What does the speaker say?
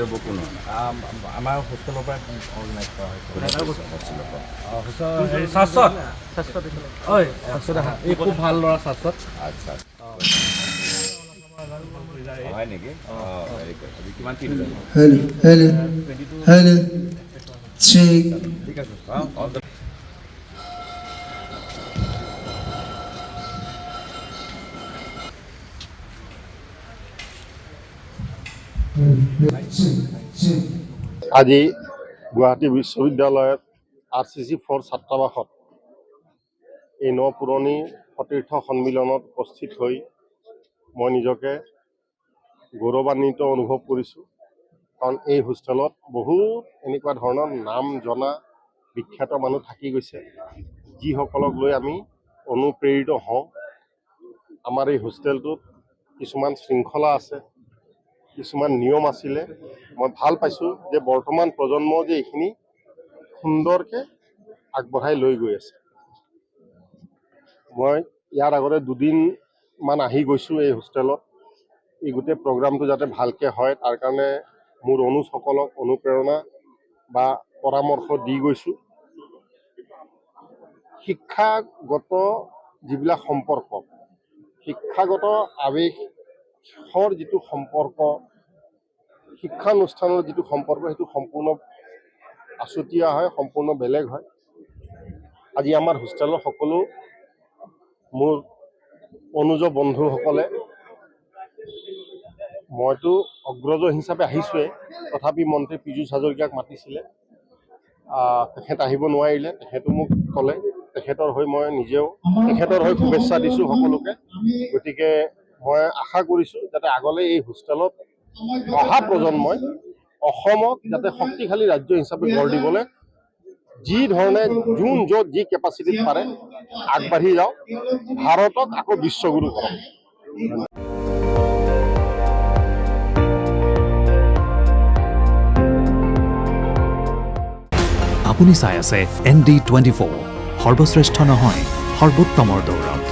অভিভাৱক কোনো আমাৰ হোষ্টেলৰ পৰা অৰ্গেনাইজ কৰা হৈছে এই খুব ভাল ল'ৰা শাশ্বত আচ্ছা হয় নেকি ভেৰি গুড কিমান টিম যাব Hello. Check. ঠিক আছে অল দ্য আজি গুৱাহাটী বিশ্ববিদ্যালয়ত RCC 4 ছাত্ৰাবাসত এই পুৰণি সতীৰ্থ সন্মিলনত উপস্থিত হৈ মই নিজকে গৌৰৱান্বিত অনুভৱ কৰিছোঁ কাৰণ এই হোষ্টেলত বহুত এনেকুৱা ধৰণৰ নাম জনা বিখ্যাত মানুহ থাকি গৈছে যিসকলক লৈ আমি অনুপ্ৰেৰিত হওঁ আমাৰ এই হোষ্টেলটোত কিছুমান শৃংখলা আছে কিছুমান নিয়ম আছিলে মই ভাল পাইছোঁ যে বৰ্তমান প্ৰজন্ম যে এইখিনি সুন্দৰকৈ আগবঢ়াই লৈ গৈ আছে মই ইয়াৰ আগতে দুদিনমান আহি গৈছোঁ এই হোষ্টেলত এই গোটেই প্ৰগ্ৰামটো যাতে ভালকৈ হয় তাৰ কাৰণে মোৰ অনুজসকলক অনুপ্ৰেৰণা বা পৰামৰ্শ দি গৈছোঁ শিক্ষাগত যিবিলাক সম্পৰ্ক শিক্ষাগত আৱেগৰ যিটো সম্পৰ্ক শিক্ষানুষ্ঠানৰ যিটো সম্পৰ্ক সেইটো সম্পূৰ্ণ আছুতীয়া হয় সম্পূৰ্ণ বেলেগ হয় আজি আমাৰ হোষ্টেলৰ সকলো মোৰ অনুজ বন্ধুসকলে মইতো অগ্ৰজ হিচাপে আহিছোঁৱে তথাপি মন্ত্ৰী পীযুষ হাজৰিকাক মাতিছিলে তেখেত আহিব নোৱাৰিলে তেখেতো মোক ক'লে তেখেতৰ হৈ মই নিজেও তেখেতৰ হৈ শুভেচ্ছা দিছোঁ সকলোকে গতিকে মই আশা কৰিছোঁ যাতে আগলৈ এই হোষ্টেলত অহা প্ৰজন্মই অসমক যাতে শক্তিশালী ৰাজ্য হিচাপে গঢ় দিবলৈ যি ধৰণে যোন য'ত যি কেপাচিটিত পাৰে আগবাঢ়ি যাওক ভাৰতক আকৌ বিশ্বগুৰু কৰক আপুনি চাই আছে ND24 সৰ্বশ্ৰেষ্ঠ নহয় সৰ্বোত্তমৰ দৌৰত